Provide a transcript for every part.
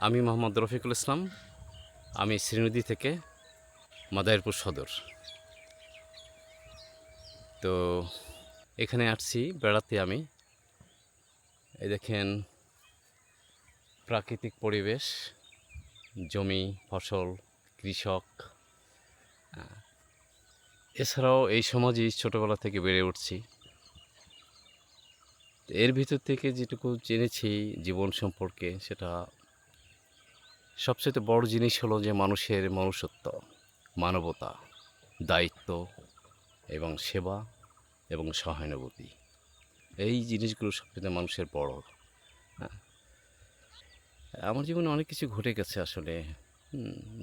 আমি মোহাম্মদ রফিকুল ইসলাম। আমি শ্রীনদী থেকে মাদারীপুর সদর। তো এখানে আসছি বেড়াতে আমি। এই দেখেন প্রাকৃতিক পরিবেশ, জমি, ফসল, কৃষক। এছাড়াও এই সমাজেই ছোটোবেলা থেকে বেড়ে উঠছি। এর ভিতর থেকে যেটুকু জেনেছি জীবন সম্পর্কে, সেটা সবচেয়ে বড় জিনিস হলো যে মানুষের মনুষ্যত্ব, মানবতা, দায়িত্ব এবং সেবা এবং সহানুভূতি। এই জিনিসগুলো সবচেয়ে মানুষের বড়। হ্যাঁ, আমার জীবনে অনেক কিছু ঘটে গেছে আসলে।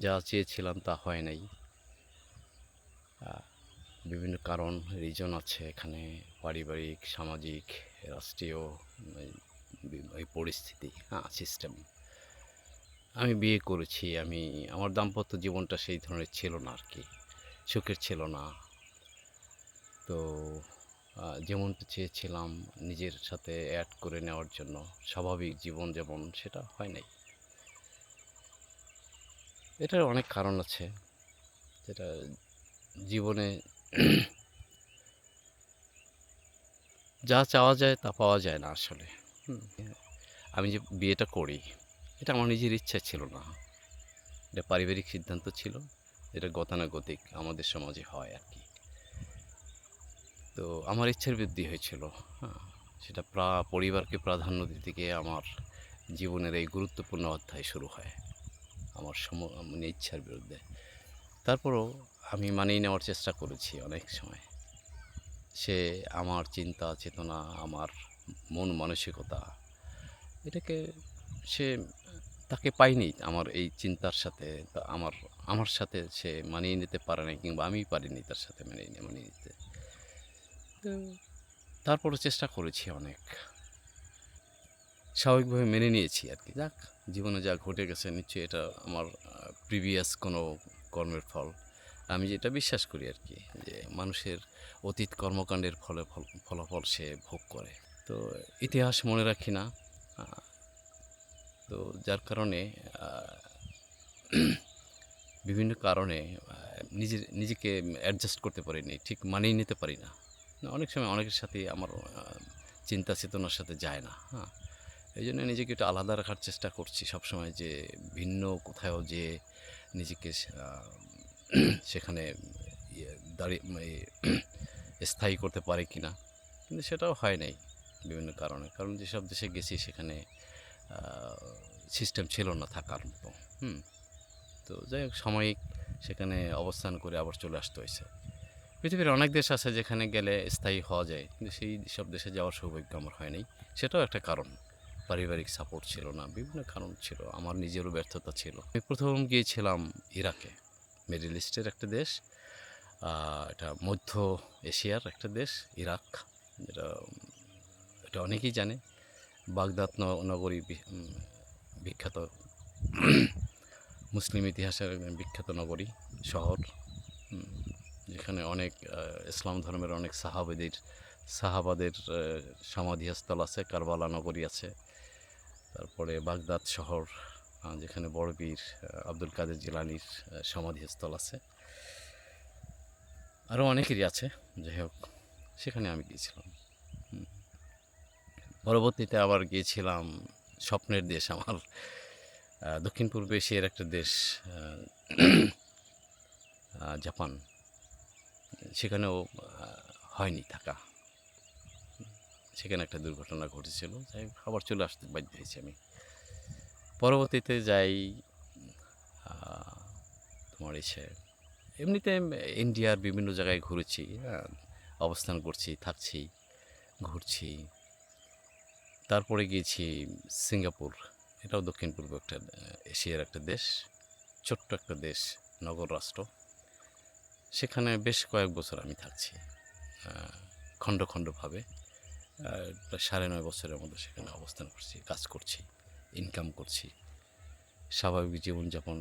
যা চেয়েছিলাম তা হয় নাই। বিভিন্ন কারণ, রিজন আছে এখানে, পারিবারিক, সামাজিক, রাষ্ট্রীয় এই পরিস্থিতি, সিস্টেম। আমি বিয়ে করেছি। আমার দাম্পত্য জীবনটা সেই ধরনের ছিল না আর কি, সুখের ছিল না। তো যেমনটা চেয়েছিলাম নিজের সাথে অ্যাড করে নেওয়ার জন্য স্বাভাবিক জীবন যেমন, সেটা হয় নাই। এটার অনেক কারণ আছে, যেটা জীবনে যা চাওয়া যায় তা পাওয়া যায় না আসলে। আমি যে বিয়েটা করি, এটা আমার নিজের ইচ্ছা ছিল না, এটা পারিবারিক সিদ্ধান্ত ছিল। এটা গতানুগতিক আমাদের সমাজে হয় আর কি। তো আমার ইচ্ছার বৃদ্ধি হয়েছিল। হ্যাঁ, সেটা পরিবারকে প্রাধান্য দিতে গিয়ে আমার জীবনের এই গুরুত্বপূর্ণ অধ্যায় শুরু হয় আমার মানে ইচ্ছার বিরুদ্ধে। তারপরও আমি মানিয়ে নেওয়ার চেষ্টা করেছি অনেক সময়। সে আমার চিন্তা চেতনা, আমার মন মানসিকতা, এটাকে সে তাকে পাইনি আমার এই চিন্তার সাথে। আমার আমার সাথে সে মানিয়ে নিতে পারে নাই, কিংবা আমি পারিনি তার সাথে মানিয়ে নিতে। তো তারপরও চেষ্টা করেছি অনেক, স্বাভাবিকভাবে মেনে নিয়েছি আর কি। যাক, জীবনে যা ঘটে গেছে নিশ্চয়ই এটা আমার প্রিভিয়াস কোনো কর্মের ফল। আমি যেটা বিশ্বাস করি আর কি, যে মানুষের অতীত কর্মকাণ্ডের ফলাফল সে ভোগ করে। তো ইতিহাস মনে রাখি না। আহ, তো যার কারণে বিভিন্ন কারণে নিজেকে অ্যাডজাস্ট করতে পারিনি, ঠিক মানিয়ে নিতে পারি না। অনেক সময় অনেকের সাথে আমার চিন্তা চেতনার সাথে যায় না। হ্যাঁ, এই জন্য নিজেকে একটু আলাদা রাখার চেষ্টা করছি সবসময়, যে ভিন্ন কোথাও যে নিজেকে সেখানে ইয়ে দাঁড়িয়ে স্থায়ী করতে পারে কি না, কিন্তু সেটাও হয় নাই বিভিন্ন কারণে। কারণ যেসব দেশে গেছি সেখানে সিস্টেম ছিল না থাকার মতো। তো যাই হোক, সাময়িক সেখানে অবস্থান করে আবার চলে আসতে হয়েছে। পৃথিবীর অনেক দেশ আছে যেখানে গেলে স্থায়ী হওয়া যায়, কিন্তু সেই সব দেশে যাওয়ার সৌভাগ্য আমার হয়নি। সেটাও একটা কারণ, পারিবারিক সাপোর্ট ছিল না, বিভিন্ন কারণ ছিল, আমার নিজেরও ব্যর্থতা ছিল। আমি প্রথম গিয়েছিলাম ইরাকে, মিডল ইস্টের একটা দেশ। এটা মধ্য এশিয়ার একটা দেশ, ইরাক। যেটা এটা অনেকেই জানে, বাগদাদ নগরী বিখ্যাত, মুসলিম ইতিহাসের বিখ্যাত নগরী, শহর। যেখানে অনেক ইসলাম ধর্মের অনেক সাহাবাদের সমাধিস্থল আছে, কারবালা নগরী আছে। তারপরে বাগদাদ শহর, যেখানে বড় পীর আব্দুল কাদের জিলানির সমাধিস্থল আছে। আরও অনেকেরই আছে। যাই হোক, সেখানে আমি গিয়েছিলাম। পরবর্তীতে আবার গিয়েছিলাম স্বপ্নের দেশ আমার, দক্ষিণ পূর্ব এশিয়ার একটা দেশ, জাপান। সেখানেও হয়নি থাকা, সেখানে একটা দুর্ঘটনা ঘটেছিল। যাই হোক, আবার চলে আসতে বাধ্য হয়েছি আমি। পরবর্তীতে যাই তোমার এমনিতে ইন্ডিয়ার বিভিন্ন জায়গায় ঘুরেছি, অবস্থান করছি, থাকছি, ঘুরছি। তারপরে গিয়েছি সিঙ্গাপুর, এটাও দক্ষিণ পূর্ব একটা এশিয়ার একটা দেশ, ছোট্ট একটা দেশ, নগর রাষ্ট্র। সেখানে বেশ কয়েক বছর আমি থাকছি, খণ্ড খণ্ডভাবে। প্রায় 9.5 বছরের মতো সেখানে অবস্থান করছি, কাজ করছি, ইনকাম করছি, স্বাভাবিক জীবনযাপন,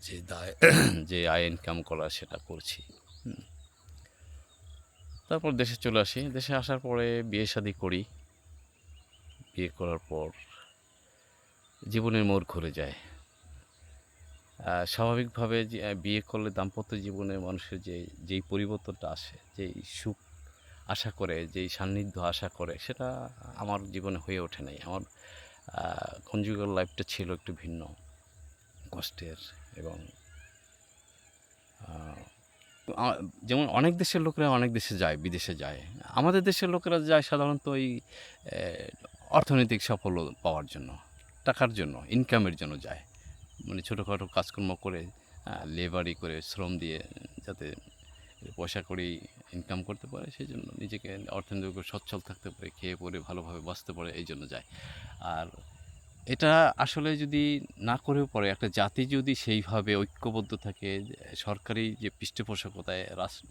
যে দায় যে আয় ইনকাম করা সেটা করছি। তারপর দেশে চলে আসি। দেশে আসার পরে বিয়ে শাদী করি। বিয়ে করার পর জীবনের মোড় ঘুরে যায়। স্বাভাবিকভাবে যে বিয়ে করলে দাম্পত্য জীবনে মানুষের যেই পরিবর্তনটা আসে, যেই সুখ আশা করে, যেই সান্নিধ্য আশা করে, সেটা আমার জীবনে হয়ে ওঠে নাই। আমার কনজুগাল লাইফটা ছিল একটু ভিন্ন, কষ্টের। এবং আ যেমন অনেক দেশের লোকেরা অনেক দেশে যায়, বিদেশে যায়। আমাদের দেশের লোকেরা যায় সাধারণত এই অ্যা অর্থনৈতিক সাফল্য পাওয়ার জন্য, টাকার জন্য, ইনকামের জন্য যায়। মানে ছোটোখাটো কাজকর্ম করে, লেবারি করে, শ্রম দিয়ে যাতে পয়সা কড়ি ইনকাম করতে পারে, সেজন্য নিজেকে অর্থনৈতিকভাবে সচ্ছল থাকতে পারে, খেয়ে পরে ভালোভাবে বাঁচতে পারে, এই জন্য যায়। আর এটা আসলে যদি না করেও পরে একটা জাতি যদি সেইভাবে ঐক্যবদ্ধ থাকে, সরকারি যে পৃষ্ঠপোষকতায়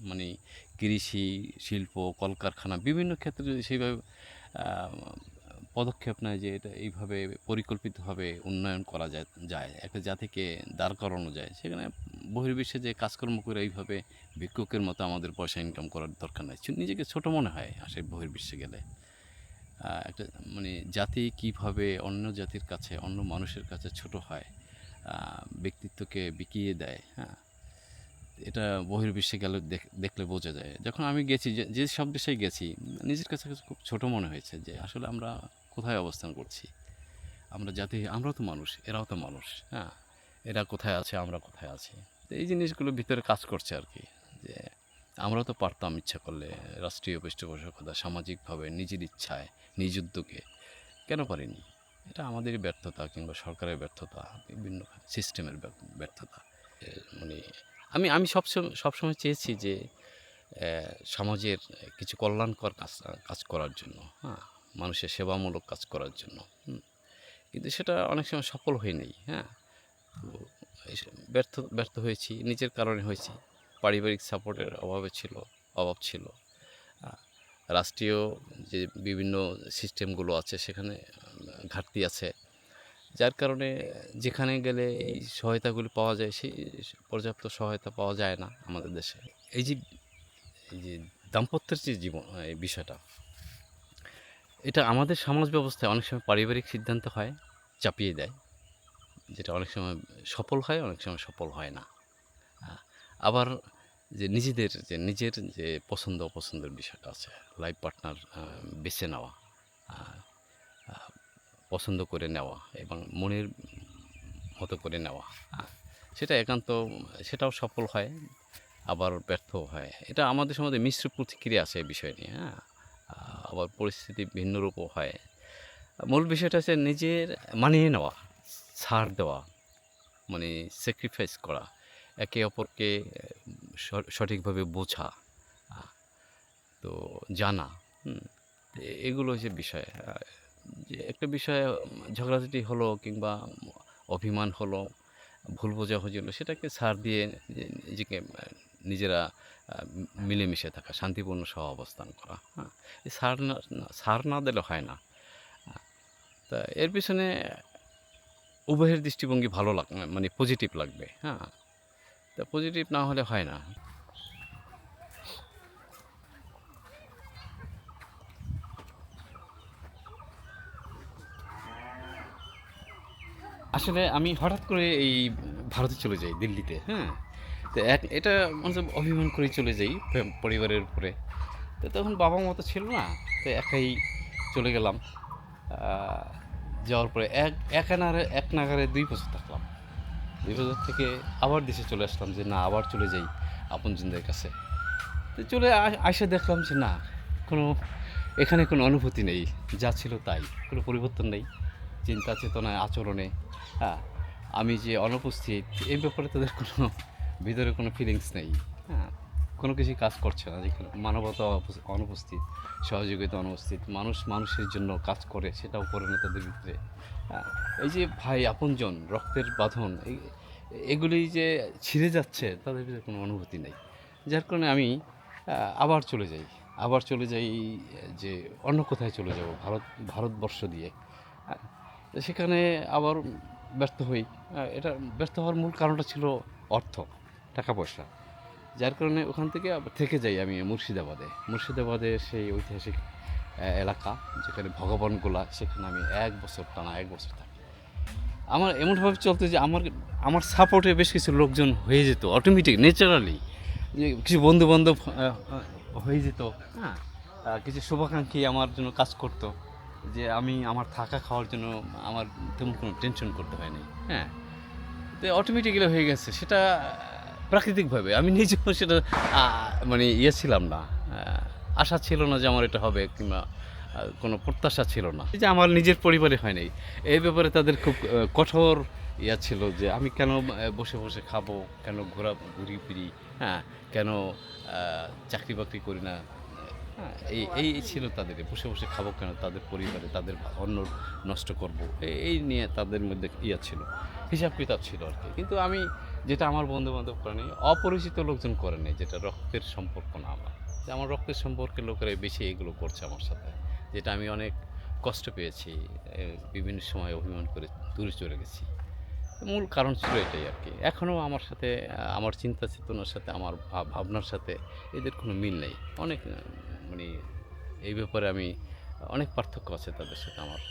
মানে কৃষি, শিল্প, কলকারখানা বিভিন্ন ক্ষেত্রে যদি সেইভাবে আহ, পদক্ষেপ নেয় যে এটা এইভাবে পরিকল্পিতভাবে উন্নয়ন করা যায় একটা জাতিকে দাঁড় করানো যায়, সেখানে বহির্বিশ্বে যে কাজকর্ম করে এইভাবে ভিক্ষুকের মতো আমাদের পয়সা ইনকাম করার দরকার নাই। নিজেকে ছোট মনে হয় আসলে বহির্বিশ্বে গেলে। একটা মানে জাতি কিভাবে অন্য জাতির কাছে, অন্য মানুষের কাছে ছোট হয়, ব্যক্তিত্বকে বিকিয়ে দেয়, হ্যাঁ, এটা বহির্বিশ্বে গেলে দেখলে বোঝা যায়। যখন আমি গেছি, যে সব দেশেই গেছি, নিজের কাছে খুব ছোট মনে হয়েছে যে আসলে আমরা কোথায় অবস্থান করছি। আমরা জাতি, আমরাও তো মানুষ, এরাও তো মানুষ, হ্যাঁ, এরা কোথায় আছে, আমরা কোথায় আছি। তো এই জিনিসগুলো ভিতরে কাজ করছে আর কি, যে আমরাও তো পারতাম ইচ্ছা করলে রাষ্ট্রীয় পৃষ্ঠপোষকতা সামাজিকভাবে নিজের ইচ্ছায়, নিজ উদ্যোগে, কেন পারিনি? এটা আমাদেরই ব্যর্থতা, কিংবা সরকারের ব্যর্থতা, বিভিন্ন সিস্টেমের ব্যর্থতা। মানে আমি আমি সবসময় চেয়েছি যে সমাজের কিছু কল্যাণকর কাজ করার জন্য, হ্যাঁ, মানুষের সেবামূলক কাজ করার জন্য। কিন্তু সেটা অনেক সময় সফল হয়নি, হ্যাঁ। তো ব্যর্থ হয়েছি, নিজের কারণে হয়েছি। পারিবারিক সাপোর্টের অভাব ছিল। আ রাষ্ট্রীয় যে বিভিন্ন সিস্টেমগুলো আছে সেখানে ঘাটতি আছে। যার কারণে যেখানে গেলে এই সহায়তাগুলি পাওয়া যায়, সেই পর্যাপ্ত সহায়তা পাওয়া যায় না আমাদের দেশে। এই যে এই যে দাম্পত্যের যে জীবন, এই বিষয়টা, এটা আমাদের সমাজ ব্যবস্থায় অনেক সময় পারিবারিক সিদ্ধান্ত হয়, চাপিয়ে দেয়। যেটা অনেক সময় সফল হয়, অনেক সময় সফল হয় না। আ আবার যে নিজের যে পছন্দ অপছন্দের বিষয়টা আছে, লাইফ পার্টনার বেছে নেওয়া, আ আ পছন্দ করে নেওয়া এবং মনের মতো করে নেওয়া, আ সেটা সেটাও সফল হয়, আবার ব্যর্থও হয়। এটা আমাদের সমাজে মিশ্র প্রতিক্রিয়া আছে এই বিষয় নিয়ে, হ্যাঁ? আবার পরিস্থিতি ভিন্ন রূপও হয়। মূল বিষয়টা হচ্ছে নিজের মানিয়ে নেওয়া, ছাড় দেওয়া, মানে স্যাক্রিফাইস করা, একে অপরকে সঠিকভাবে বোঝা, আ তো জানা, হুম? এগুলো হচ্ছে বিষয়। যে একটা বিষয়ে ঝগড়াঝাটি হলো, কিংবা অভিমান হলো, ভুল বোঝাবুঝি হলো, সেটাকে ছাড় দিয়ে নিজেকে নিজেরা মিলেমিশে থাকা, শান্তিপূর্ণ সহাবস্থান করা, হ্যাঁ? এই ছাড় না দিলে হয় না। তা এর পেছনে উভয়ের দৃষ্টিভঙ্গি ভালো মানে পজিটিভ লাগবে, হ্যাঁ? তা পজিটিভ না হলে হয় না। আসলে আমি হঠাৎ করে এই ভারতে চলে যাই, দিল্লিতে, হ্যাঁ। তো এটা মানে অভিমান করেই চলে যাই পরিবারের উপরে। তো তখন বাবা মা তো ছিল না, তো একাই চলে গেলাম। আহ, যাওয়ার পরে এক নাগারে 2 বছর থাকলাম। 2 বছর থেকে আবার দেশে চলে আসলাম, যে না আবার চলে যাই আপনজনদের কাছে। তো আইসা দেখলাম যে না, কোনো এখানে কোনো অনুভূতি নেই, যা ছিল তাই, কোনো পরিবর্তন নেই চিন্তা চেতনায়, আচরণে, হ্যাঁ। আমি যে অনুপস্থিত, এই ব্যাপারে তাদের কোনো ভিতরে কোনো ফিলিংস নেই, হ্যাঁ। কোনো কিছুই কাজ করছে না, যেখানে মানবতা অনুপস্থিত, সহযোগিতা অনুপস্থিত, মানুষ মানুষের জন্য কাজ করে সেটাও করে না তাদের ভিতরে, হ্যাঁ। এই যে ভাই আপনজন, রক্তের বাঁধন, এগুলি যে ছিঁড়ে যাচ্ছে, তাদের ভিতরে কোনো অনুভূতি নেই। যার কারণে আমি আবার চলে যাই যে অন্য কোথায় চলে যাব, ভারতবর্ষ দিয়ে, হ্যাঁ। তো সেখানে আবার ব্যর্থ হই। এটা ব্যর্থ হওয়ার মূল কারণটা ছিল অর্থ, টাকা পয়সা। যার কারণে ওখান থেকে আবার থেকে যাই আমি মুর্শিদাবাদে সেই ঐতিহাসিক এলাকা, যেখানে ভগবানগোলা, সেখানে আমি 1 বছর, টানা 1 বছর থাকি। আমার এমনভাবে চলতো যে আমার আমার সাপোর্টে বেশ কিছু লোকজন হয়ে যেত অটোমেটিক ন্যাচারালি, যে কিছু বন্ধুবান্ধব হয়ে যেত, হ্যাঁ। কিছু শুভাকাঙ্ক্ষী আমার জন্য কাজ করতো, যে আমি আমার থাকা খাওয়ার জন্য আমার তেমন কোনো টেনশন করতে হয়নি, হ্যাঁ। তো অটোমেটিক্যালি হয়ে গেছে সেটা প্রাকৃতিকভাবে। আমি নিজেও সেটা মানে ছিলাম না, আশা ছিল না যে আমার এটা হবে, কিংবা কোনো প্রত্যাশা ছিল না। এই যে আমার নিজের পরিবারে হয় নাই, এই ব্যাপারে তাদের খুব কঠোর ছিল যে আমি কেন বসে বসে খাবো, কেন ঘুরি ফিরি, হ্যাঁ, কেন চাকরি বাকরি করি না, হ্যাঁ, এই ছিল তাদের, বসে বসে খাবো কেন, তাদের পরিবারে তাদের অন্ন নষ্ট করব, এই নিয়ে তাদের মধ্যে ছিল, হিসাব কিতাব ছিল আর কি। কিন্তু আমি যেটা আমার বন্ধুবান্ধব করেনি, অপরিচিত লোকজন করেনি, যেটা রক্তের সম্পর্ক না আমার, যে আমার রক্তের সম্পর্কের লোকেরাই বেশি এগুলো করছে আমার সাথে, যেটা আমি অনেক কষ্ট পেয়েছি, বিভিন্ন সময় অভিমান করে দূরে চলে গেছি। মূল কারণ ছিল এটাই আর কি। এখনও আমার সাথে আমার চিন্তা চেতনার সাথে, আমার ভাবনার সাথে এদের কোনো মিল নেই। অনেক মানে এই ব্যাপারে আমি অনেক পার্থক্য আছে তাদের সাথে আমার।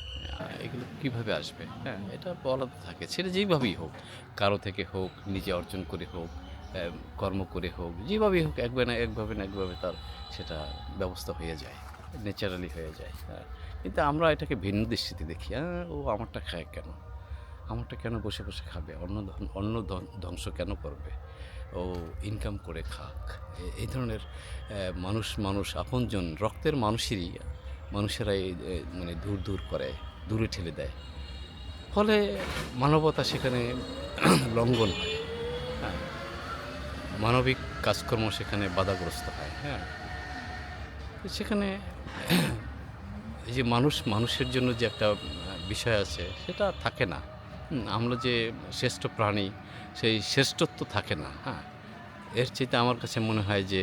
এগুলো কীভাবে আসবে, হ্যাঁ, এটা বলা তো থাকে, সেটা যেইভাবেই হোক, কারো থেকে হোক, নিজে অর্জন করে হোক, কর্ম করে হোক, যেভাবেই হোক, একভাবে না একভাবে তার সেটা ব্যবস্থা হয়ে যায়, ন্যাচারালি হয়ে যায়, হ্যাঁ। কিন্তু আমরা এটাকে ভিন্ন দৃষ্টিতে দেখি, ও আমারটা খায় কেন, আমারটা কেন বসে বসে খাবে, অন্য ধ্বংস কেন করবে, ও ইনকাম করে খাক। এই ধরনের মানুষ আপনজন রক্তের মানুষেরাই মানে দূর করে, দূরে ঠেলে দেয়, ফলে মানবতা সেখানে লঙ্ঘন হয়, হ্যাঁ, মানবিক কাজকর্ম সেখানে বাধাগ্রস্ত হয়, হ্যাঁ। সেখানে এই যে মানুষের জন্য যে একটা বিষয় আছে সেটা থাকে না। আমরা যে শ্রেষ্ঠ প্রাণী, সেই শ্রেষ্ঠত্ব থাকে না, হ্যাঁ। এর চাইতে আমার কাছে মনে হয় যে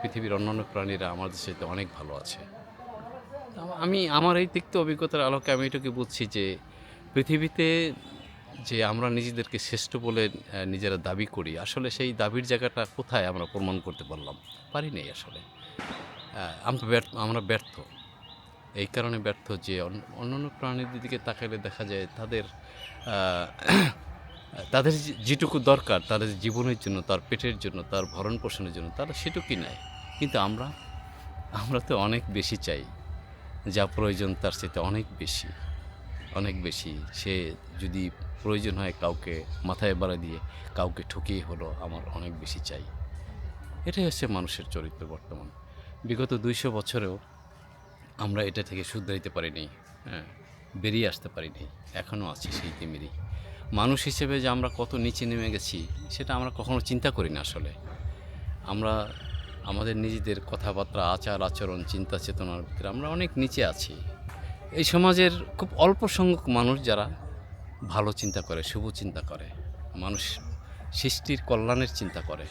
পৃথিবীর অন্যান্য প্রাণীরা আমাদের চাইতে অনেক ভালো আছে। আমি আমার এই তিক্ত অভিজ্ঞতার আলোকে আমি এটুকু বুঝছি যে পৃথিবীতে যে আমরা নিজেদেরকে শ্রেষ্ঠ বলে নিজেরা দাবি করি, আসলে সেই দাবির জায়গাটা কোথায় আমরা প্রমাণ করতে পারি নাই আসলে। আমরা ব্যর্থ, এই কারণে ব্যর্থ যে অন্যান্য প্রাণীদের দিকে তাকালে দেখা যায় তাদের যেটুকু দরকার তাদের জীবনের জন্য, তার পেটের জন্য, তার ভরণ পোষণের জন্য, তারা সেটুকুই নেয়। কিন্তু আমরা তো অনেক বেশি চাই, যা প্রয়োজন তার চাইতে অনেক বেশি। সে যদি প্রয়োজন হয় কাউকে মাথায় বাড়া দিয়ে, কাউকে ঠকিয়ে হলো আমার অনেক বেশি চাই। এটাই হচ্ছে মানুষের চরিত্র। বর্তমান বিগত 200 বছরেও আমরা এটা থেকে শুধরাইতে পারিনি, হ্যাঁ, বেরিয়ে আসতে পারিনি, এখনও আছি সেই তিমিরই। মানুষ হিসেবে যে আমরা কত নিচে নেমে গেছি সেটা আমরা কখনো চিন্তা করি না আসলে। আমরা আমাদের নিজেদের কথাবার্তা, আচার আচরণ, চিন্তা চেতনার ভিতরে আমরা অনেক নিচে আছি। এই সমাজের খুব অল্প সংখ্যক মানুষ যারা ভালো চিন্তা করে, শুভ চিন্তা করে, মানুষ সৃষ্টির কল্যাণের চিন্তা করে,